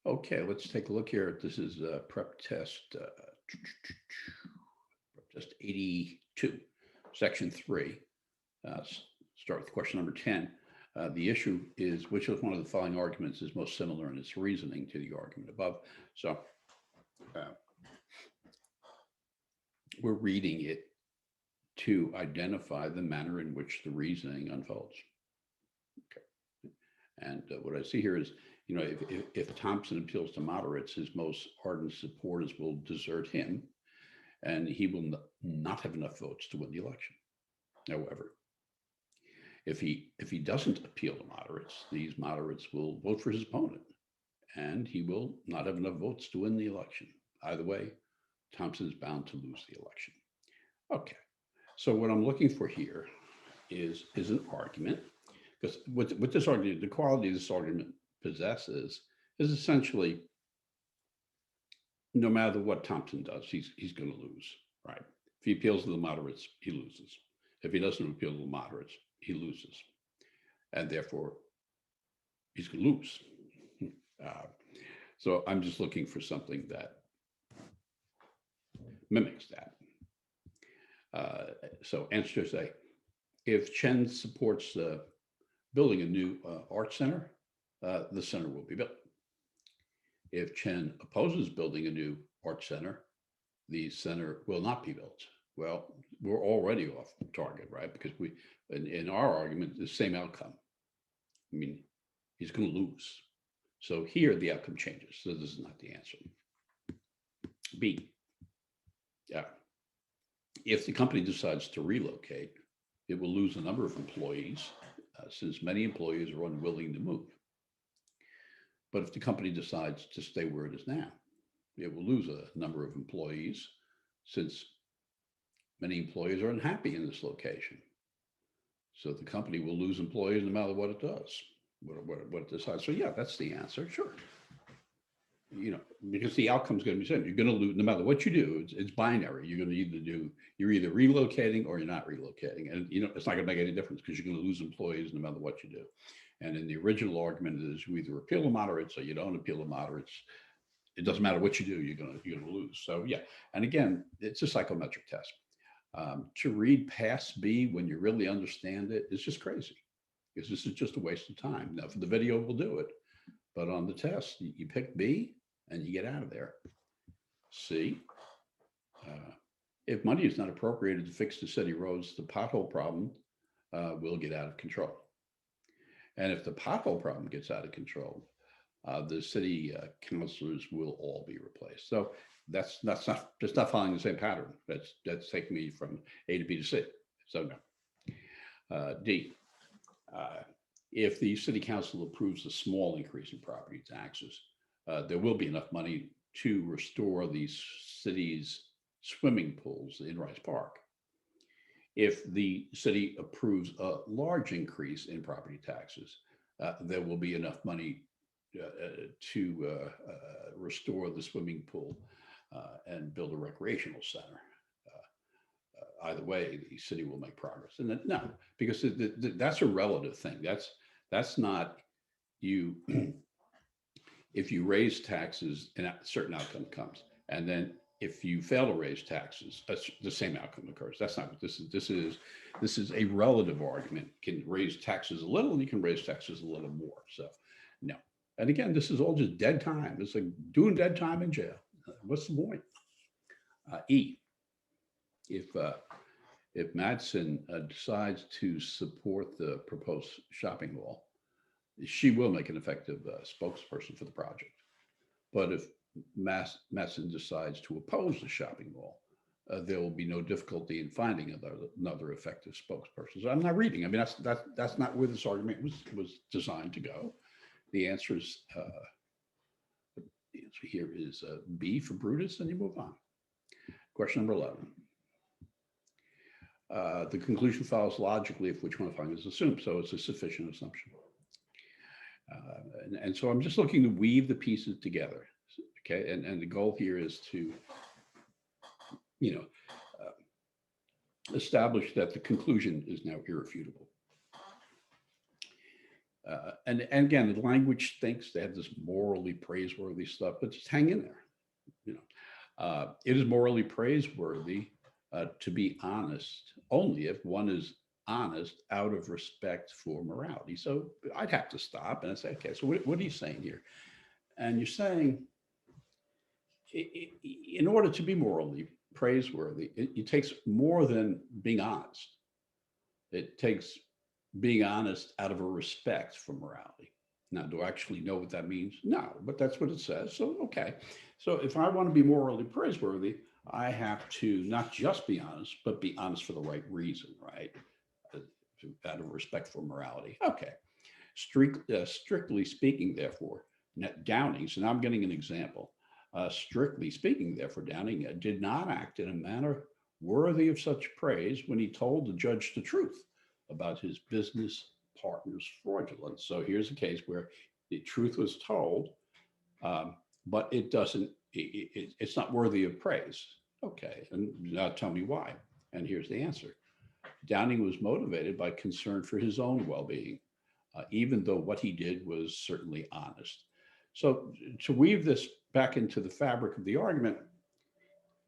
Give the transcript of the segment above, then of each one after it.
Okay, let's take a look here. This is prep test, prep test 82, section 3. Start with question number 10. The issue is which of one of the following arguments is most similar in its reasoning to the argument above? So uh, we're reading it to identify the manner in which the reasoning unfolds. Okay. And what I see here is, if Thompson appeals to moderates, his most ardent supporters will desert him, and he will not have enough votes to win the election. However, if he doesn't appeal to moderates, these moderates will vote for his opponent, and he will not have enough votes to win the election. Either way, Thompson is bound to lose the election. Okay, so what I'm looking for here is an argument, because what this argument, the quality this argument possesses is essentially no matter what Thompson does, he's going to lose, right? If he appeals to the moderates, he loses. If he doesn't appeal to the moderates, he loses, and therefore he's going to lose. Uh, so I'm just looking for something that mimics that. So answer is A. If Chen supports building a new art center, the center will be built. If Chen opposes building a new art center, the center will not be built. Well, we're already off target, right? Because in our argument, the same outcome. I mean, he's going to lose. So here the outcome changes. So this is not the answer. B. Yeah. If the company decides to relocate, it will lose a number of employees since many employees are unwilling to move. But if the company decides to stay where it is now, it will lose a number of employees since many employees are unhappy in this location. So the company will lose employees no matter what it does, what it decides. So yeah, that's the answer. Sure. Because the outcome is going to be the same. You're going to lose no matter what you do. It's binary. You're going to you're either relocating or you're not relocating, and it's not going to make any difference because you're going to lose employees no matter what you do. And in the original argument is you either appeal to moderates or you don't appeal to moderates. It doesn't matter what you do. You're going to lose. So yeah. And again, it's a psychometric test. To read past B when you really understand it is just crazy because this is just a waste of time. Now for the video, we'll do it, but on the test, you pick B and you get out of there. C, if money is not appropriated to fix the city roads, the pothole problem will get out of control. And if the pothole problem gets out of control, the city councilors will all be replaced. So that's not following the same pattern. That's taking me from A to B to C. So no. D, if the city council approves a small increase in property taxes, there will be enough money to restore the city's swimming pools in Rice Park. If the city approves a large increase in property taxes, there will be enough money to restore the swimming pool and build a recreational center. Either way, the city will make progress. And then, no, because that's a relative thing. That's not you. If you raise taxes, a certain outcome comes, and then if you fail to raise taxes, the same outcome occurs. That's not what this is. This is a relative argument. You can raise taxes a little, and you can raise taxes a little more. So, no. And again, this is all just dead time. It's like doing dead time in jail. What's the point? E. If Madsen decides to support the proposed shopping mall, she will make an effective spokesperson for the project. But if Madsen decides to oppose the shopping mall, there will be no difficulty in finding another effective spokesperson. So I'm not reading. I mean, that's not where this argument was designed to go. The answer is here is B for Brutus, and you move on. Question number 11. The conclusion follows logically if which one of the following is assumed. So it's a sufficient assumption. And so I'm just looking to weave the pieces together. Okay, and the goal here is to, establish that the conclusion is now irrefutable. And again, the language stinks. They have this morally praiseworthy stuff, but just hang in there. You know, it is morally praiseworthy to be honest only if one is honest out of respect for morality. So I'd have to stop and I'd say, okay, so what are you saying here? And you're saying, in order to be morally praiseworthy, it takes more than being honest. It takes being honest out of a respect for morality. Now, do I actually know what that means? No, but that's what it says. So, okay. So, if I want to be morally praiseworthy, I have to not just be honest, but be honest for the right reason, right? Uh, Out of respect for morality. Okay. Strictly speaking, therefore, Downing, so now I'm getting an example. Strictly speaking, therefore, Downing did not act in a manner worthy of such praise when he told the judge the truth about his business partner's fraudulence. So here's a case where the truth was told, but it doesn't, it's not worthy of praise. Okay, and now tell me why. And here's the answer. Downing was motivated by concern for his own well being, even though what he did was certainly honest. So, to weave this back into the fabric of the argument,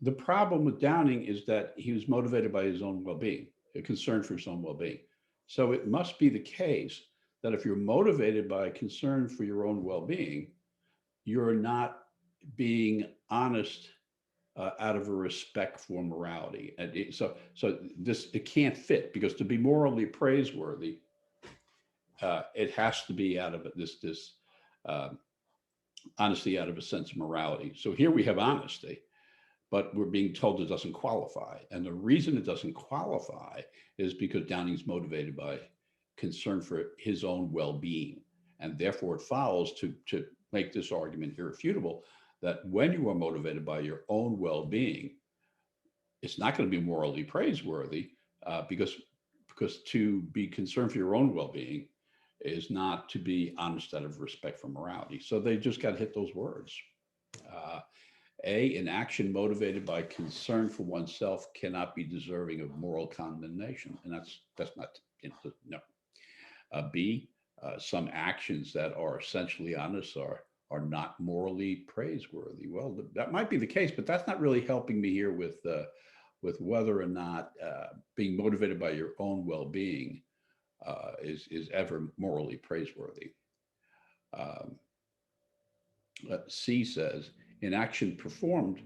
the problem with Downing is that he was motivated by his own well being, a concern for his own well being. So, it must be the case that if you're motivated by concern for your own well being, you're not being honest out of a respect for morality. And so this it can't fit because to be morally praiseworthy, it has to be out of this uh, honesty out of a sense of morality. So here we have honesty, but we're being told it doesn't qualify. And the reason it doesn't qualify is because Downing's motivated by concern for his own well-being. And therefore it follows to make this argument irrefutable that when you are motivated by your own well-being, it's not going to be morally praiseworthy because to be concerned for your own well-being is not to be honest out of respect for morality. So they just got to hit those words. Uh, an action motivated by concern for oneself cannot be deserving of moral condemnation, and that's not no. B, some actions that are essentially honest are not morally praiseworthy. Well, that might be the case, but that's not really helping me here with whether or not being motivated by your own well-being is ever morally praiseworthy. Um, C says, an action performed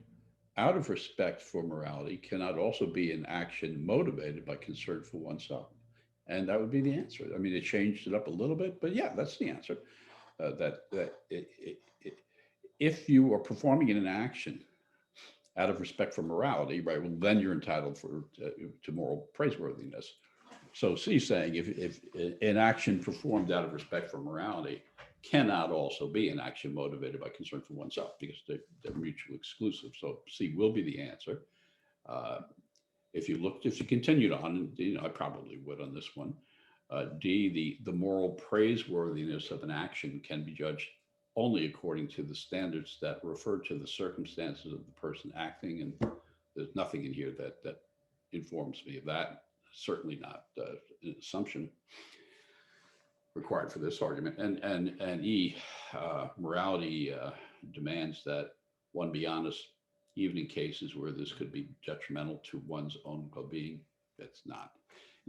out of respect for morality cannot also be an action motivated by concern for oneself. And that would be the answer. I mean, it changed it up a little bit, but yeah, that's the answer. If you are performing an action out of respect for morality, right, well, then you're entitled to moral praiseworthiness. So C saying if an action performed out of respect for morality cannot also be an action motivated by concern for oneself because they're mutually exclusive. So C will be the answer. If you continued on, I probably would on this one. D, the moral praiseworthiness of an action can be judged only according to the standards that refer to the circumstances of the person acting. And there's nothing in here that informs me of that. Certainly not an assumption required for this argument. And E, morality demands that one be honest, even in cases where this could be detrimental to one's own well-being. It's not.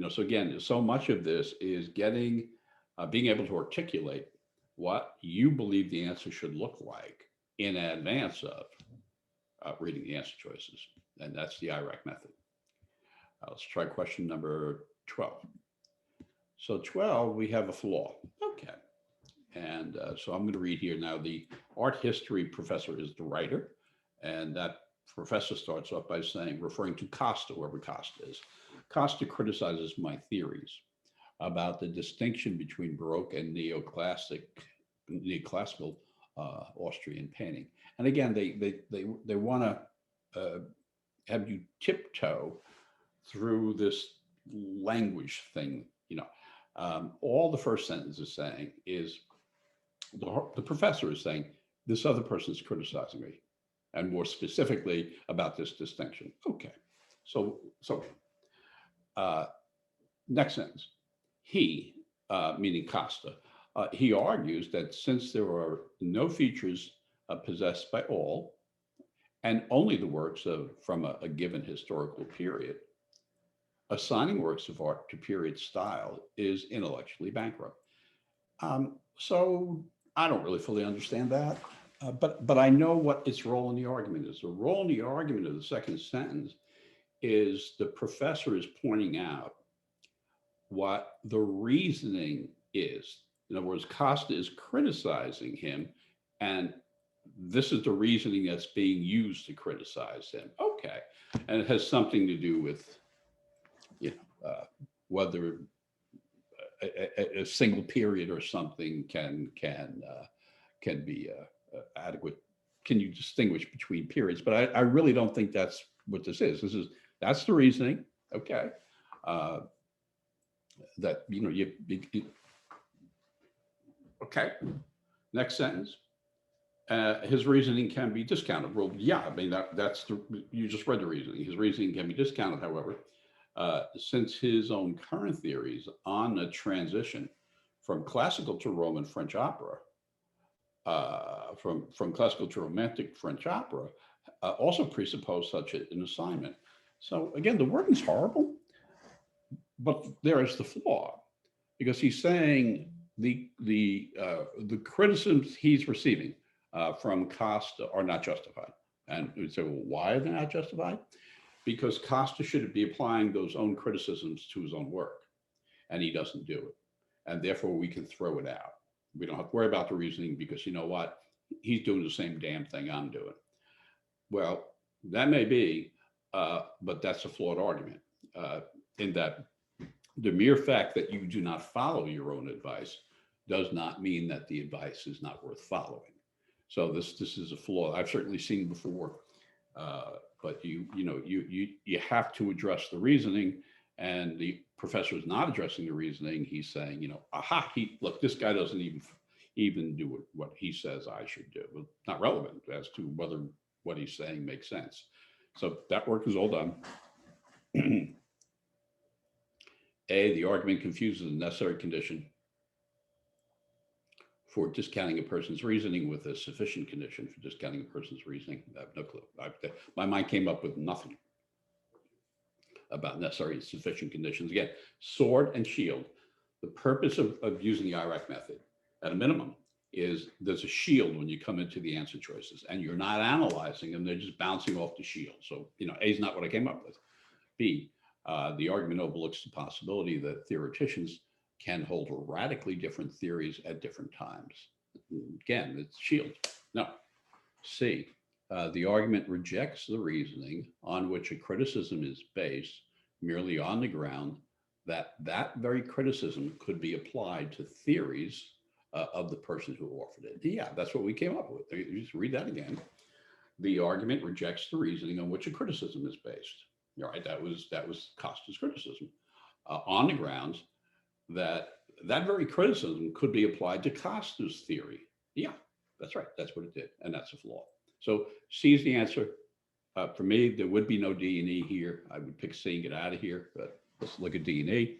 So again, so much of this is being able to articulate what you believe the answer should look like in advance of reading the answer choices. And that's the IRAC method. Let's try question number 12. So 12, we have a flaw. Okay. And so I'm going to read here now. The art history professor is the writer. And that professor starts off by saying, referring to Costa, whoever Costa is. Costa criticizes my theories about the distinction between Baroque and neoclassical Austrian painting. And again, they want to have you tiptoe through this language thing. All the first sentence is saying is the professor is saying this other person is criticizing me, and more specifically about this distinction. Okay, so next sentence, he, meaning Costa, He argues that since there are no features possessed by all, and only the works from a given historical period, assigning works of art to period style is intellectually bankrupt. So I don't really fully understand that, but I know what its role in the argument is. The role in the argument of the second sentence is the professor is pointing out what the reasoning is. In other words, Costa is criticizing him, and this is the reasoning that's being used to criticize him. Okay, and it has something to do with, you know, whether a single period or something can be adequate. Can you distinguish between periods? But I really don't think that's what this is. That's the reasoning. Okay, that you okay. Next sentence. His reasoning can be discounted. Well, yeah, I mean that's you just read the reasoning. His reasoning can be discounted, however, since his own current theories on the transition from classical to Roman French opera, from classical to Romantic French opera, also presuppose such an assignment. So again, the wording's horrible, but there is the flaw, because he's saying the criticisms he's receiving from Costa are not justified. And we'd say, well, why are they not justified? Because Costa should be applying those own criticisms to his own work, and he doesn't do it. And therefore, we can throw it out. We don't have to worry about the reasoning, because you know what? He's doing the same damn thing I'm doing. Well, that may be, but that's a flawed argument, in that the mere fact that you do not follow your own advice does not mean that the advice is not worth following. So this is a flaw I've certainly seen before, but you have to address the reasoning, and the professor is not addressing the reasoning. He's saying, aha, look, this guy doesn't even do what he says I should do. Well, not relevant as to whether what he's saying makes sense. So that work is all done. A, the argument confuses the necessary condition for discounting a person's reasoning with a sufficient condition for discounting a person's reasoning. I have no clue. My mind came up with nothing about necessary and sufficient conditions. Again, sword and shield. The purpose of using the IRAC method, at a minimum, is there's a shield when you come into the answer choices, and you're not analyzing them, they're just bouncing off the shield. So, A is not what I came up with. B, the argument overlooks the possibility that theoreticians can hold radically different theories at different times. Again, it's shield. No. C, the argument rejects the reasoning on which a criticism is based merely on the ground that that very criticism could be applied to theories of the person who offered it. Yeah, that's what we came up with. You just read that again. The argument rejects the reasoning on which a criticism is based. All right, that was Costa's criticism, on the grounds that very criticism could be applied to Costa's theory. Yeah, that's right. That's what it did, and that's a flaw. So C is the answer. For me, there would be no D and E here. I would pick C and get out of here, but let's look at D and E.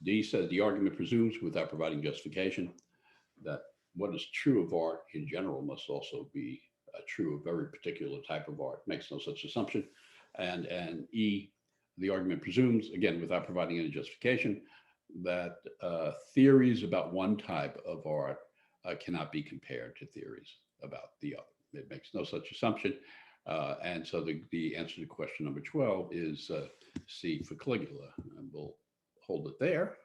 D says the argument presumes, without providing justification, that what is true of art in general must also be true of every particular type of art. Makes no such assumption. And E, the argument presumes, again, without providing any justification, that theories about one type of art cannot be compared to theories about the other. It makes no such assumption. And so the answer to question number 12 is C for Caligula. And we'll hold it there.